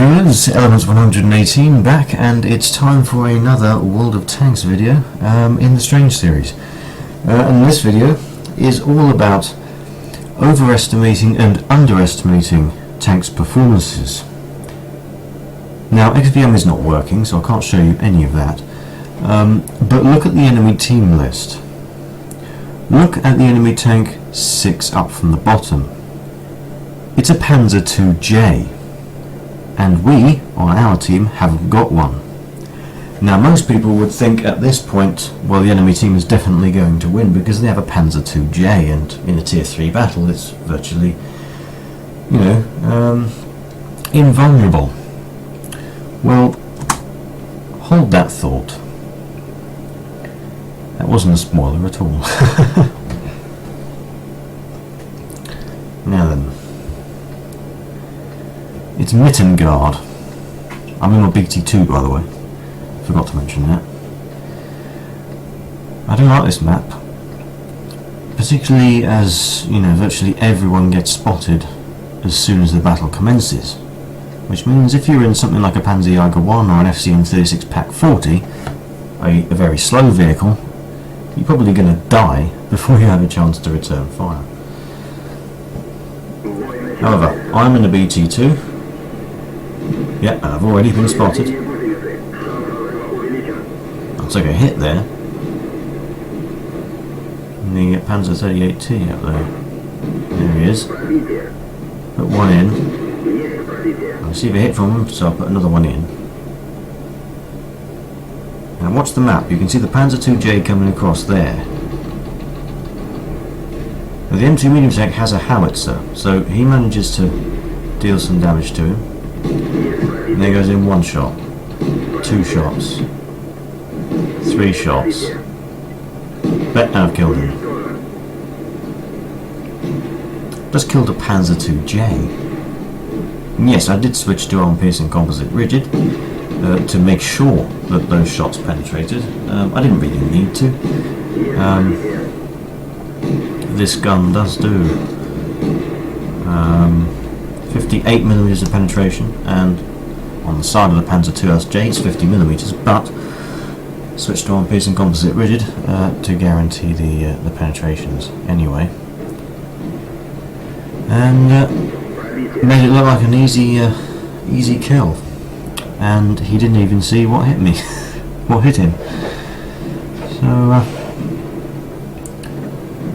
everyone, it's Element 118 back, and it's time for another World of Tanks video in the Strange series. And this video is all about overestimating and underestimating tanks' performances. Now, XVM is not working, so I can't show you any of that, but look at the enemy team list. Look at the enemy tank 6 up from the bottom. It's a Panzer IIJ. And we, on our team, haven't got one. Now, most people would think at this point, well, the enemy team is definitely going to win because they have a Panzer IIJ, and in a Tier 3 battle it's virtually, invulnerable. Well, hold that thought. That wasn't a spoiler at all. Now then. It's Mitten Guard. I'm in my BT2, by the way. Forgot to mention that. I don't like this map, particularly as, virtually everyone gets spotted as soon as the battle commences. Which means if you're in something like a Panzer Jaeger 1 or an FCM36 Pak 40, a very slow vehicle, you're probably going to die before you have a chance to return fire. However, I'm in a BT2. Yeah, and I've already been spotted. I'll take a hit there. And the Panzer 38T up there. There he is. Put one in. I receive a hit from him, so I'll put another one in. Now watch the map. You can see the Panzer IIJ coming across there. Now, the M2 medium tank has a howitzer, so he manages to deal some damage to him. And there goes in one shot, 2 shots, 3 shots. Bet I've killed him. Just killed a Panzer IIJ. And yes, I did switch to arm piercing composite rigid to make sure that those shots penetrated. I didn't really need to. This gun does do 58mm of penetration, and on the side of the Panzer IISJ it's 50mm, but switched to arm piercing composite rigid to guarantee the penetrations anyway, and made it look like an easy kill, and he didn't even see what hit me, what hit him. So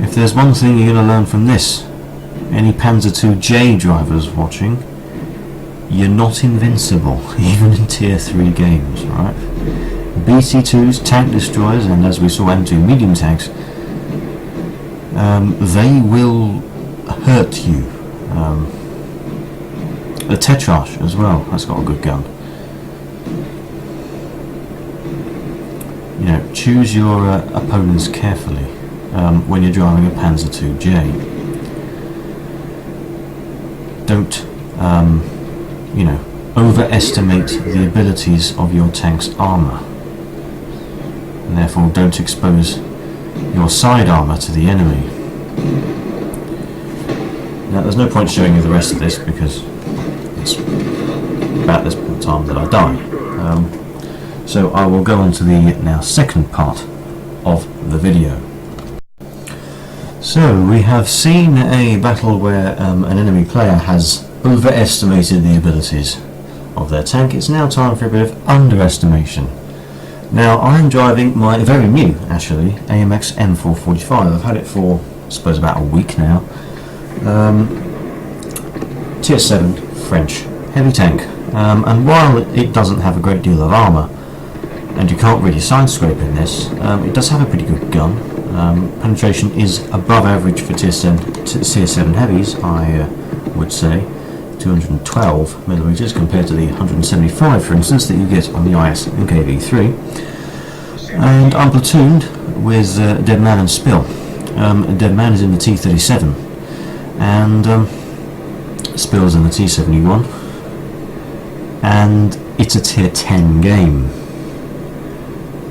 if there's one thing you're going to learn from this, any Panzer IIJ drivers watching, you're not invincible, even in Tier 3 games, right? BT2s, tank destroyers, and as we saw M2 medium tanks, they will hurt you. A Tetrarch as well, that's got a good gun. Choose your opponents carefully when you're driving a Panzer IIJ. Don't, overestimate the abilities of your tank's armour, and therefore don't expose your side armour to the enemy. Now, there's no point showing you the rest of this because it's about this time that I die. So I will go on to the now second part of the video. So we have seen a battle where an enemy player has overestimated the abilities of their tank. It's now time for a bit of underestimation. Now I'm driving my very new, actually, AMX M445. I've had it for, I suppose, about a week now. Tier 7 French heavy tank, and while it doesn't have a great deal of armour, and you can't really side scrape in this, it does have a pretty good gun. Penetration is above average for Tier 7 heavies, I would say. 212mm compared to the 175, for instance, that you get on the IS MKV3. And I'm platooned with Dead Man and Spill. Dead Man is in the T37, and Spill is in the T71, and it's a Tier 10 game.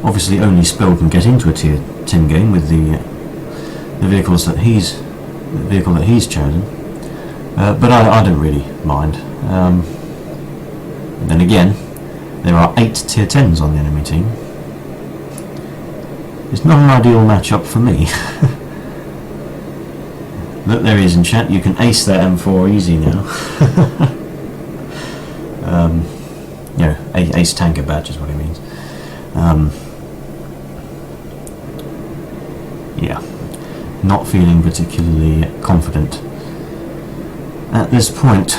Obviously, only Spill can get into a Tier 10 game with the vehicle that he's chosen. But I don't really mind. Then again, there are 8 tier 10s on the enemy team. It's not an ideal matchup for me. Look, there he is in chat. You can ace that M4 easy now. You know, ace tanker badge is what he means. Yeah, not feeling particularly confident at this point,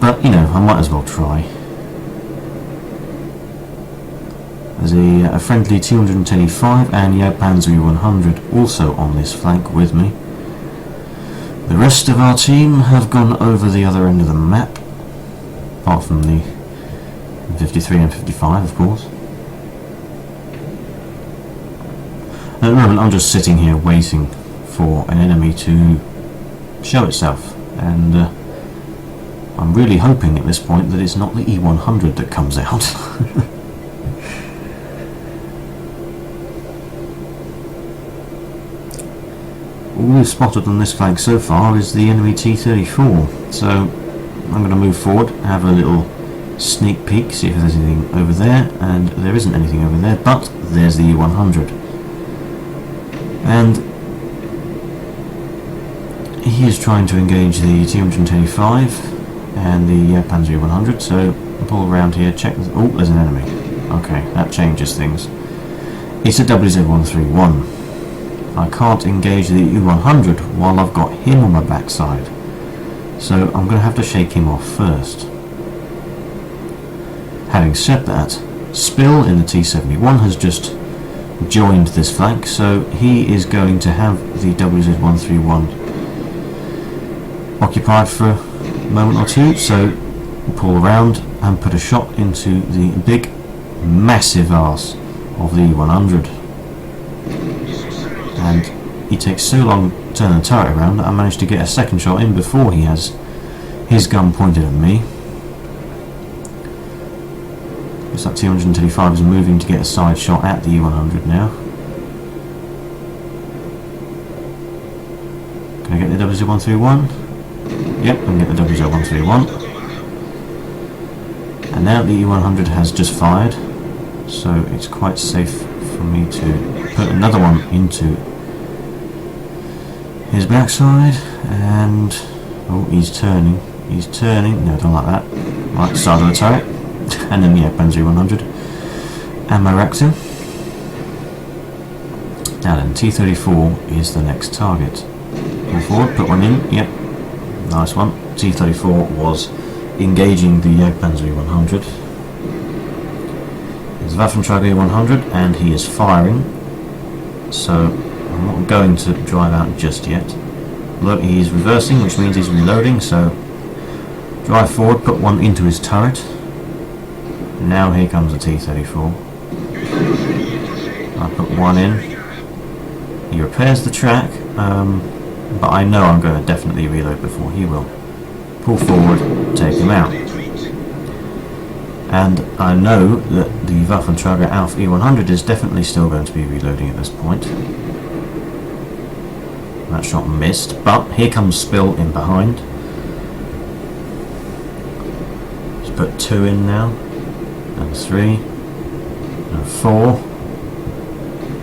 but you know, I might as well try. There's a friendly 225 and Panzer 100 also on this flank with me. The rest of our team have gone over the other end of the map, apart from the 53 and 55, of course. At the moment I'm just sitting here waiting for an enemy to show itself, and I'm really hoping at this point that it's not the E100 that comes out. All we've spotted on this flank so far is the enemy T-34, so I'm going to move forward, have a little sneak peek, see if there's anything over there, and there isn't anything over there, but there's the E100. And he is trying to engage the T-125 and the Panzer 100, so pull around here, check. Oh, there's an enemy. Okay, that changes things. It's a WZ-131. I can't engage the U-100 while I've got him on my backside, so I'm going to have to shake him off first. Having said that, Spill in the T-71 has just joined this flank, so he is going to have the WZ-131 occupied for a moment or two, so pull around and put a shot into the big massive arse of the E100. And he takes so long to turn the turret around that I managed to get a second shot in before he has his gun pointed at me. Looks like T-125 is moving to get a side shot at the E100 now. Can I get the WZ-131? Yep, I can get the WZ-131. And now the E100 has just fired, so it's quite safe for me to put another one into his backside. And oh, he's turning, no, I don't like that. Right, side of the turret, and then yeah, Panzer 100, ammo racked him. Now then, T-34 is the next target. Pull forward, put one in, yep, nice one. T-34 was engaging the Panzer 100. There's Waffenträger 100 and he is firing, so I'm not going to drive out just yet. Look, he's reversing, which means he's reloading, so drive forward, put one into his turret. Now here comes the T-34. I put one in. He repairs the track, but I know I'm going to definitely reload before he will. Pull forward, take him out. And I know that the Waffenträger Alpha E100 is definitely still going to be reloading at this point. That shot missed, but here comes Spill in behind. Let's put 2 in now, and 3, and 4,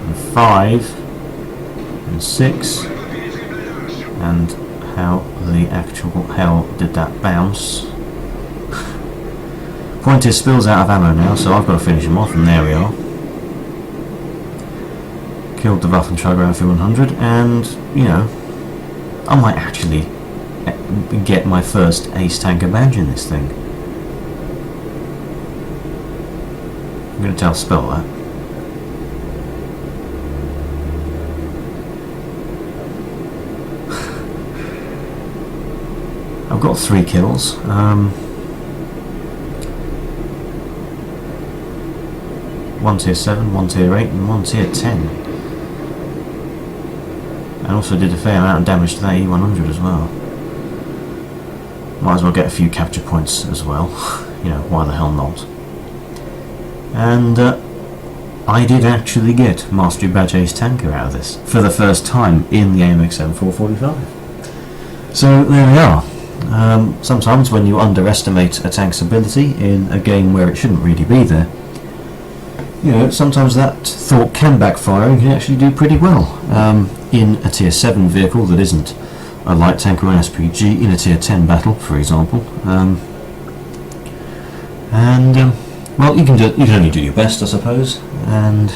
and 5, and 6, and how the actual hell did that bounce? Point is, Spill's out of ammo now, so I've got to finish him off, and there we are. Killed the Waffenträger Alpha 100, and, you know, I might actually get my first ace tanker badge in this thing. I'm going to tell Spill that. I've got 3 kills. One tier 7, one tier 8, and one tier 10. And also did a fair amount of damage to that E100 as well. Might as well get a few capture points as well. You know, why the hell not? And I did actually get Mastery Badge Ace Tanker out of this for the first time in the AMX M445. So there we are. Sometimes when you underestimate a tank's ability in a game where it shouldn't really be there, you know, sometimes that thought can backfire and can actually do pretty well in a tier 7 vehicle that isn't a light tank or an SPG, in a tier 10 battle, for example. Well, you can only do your best, I suppose, and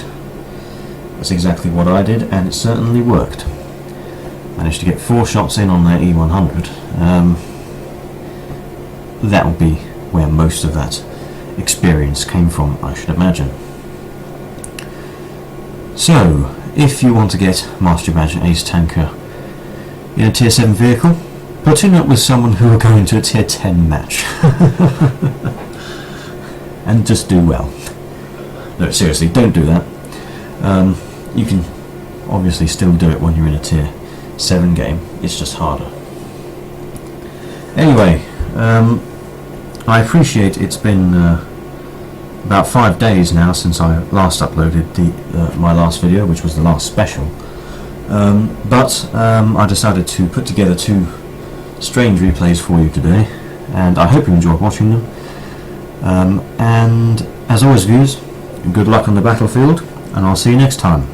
that's exactly what I did, and it certainly worked. Managed to get 4 shots in on their E100. That will be where most of that experience came from, I should imagine. So, if you want to get Master Badge Ace Tanker in a tier 7 vehicle, platoon up with someone who will go into a tier 10 match. And just do well. No, seriously, don't do that. You can obviously still do it when you're in a tier 7 game, it's just harder. Anyway, I appreciate it's been about 5 days now since I last uploaded my last video, which was the last special. But I decided to put together 2 strange replays for you today, and I hope you enjoyed watching them. And as always, viewers, good luck on the battlefield, and I'll see you next time.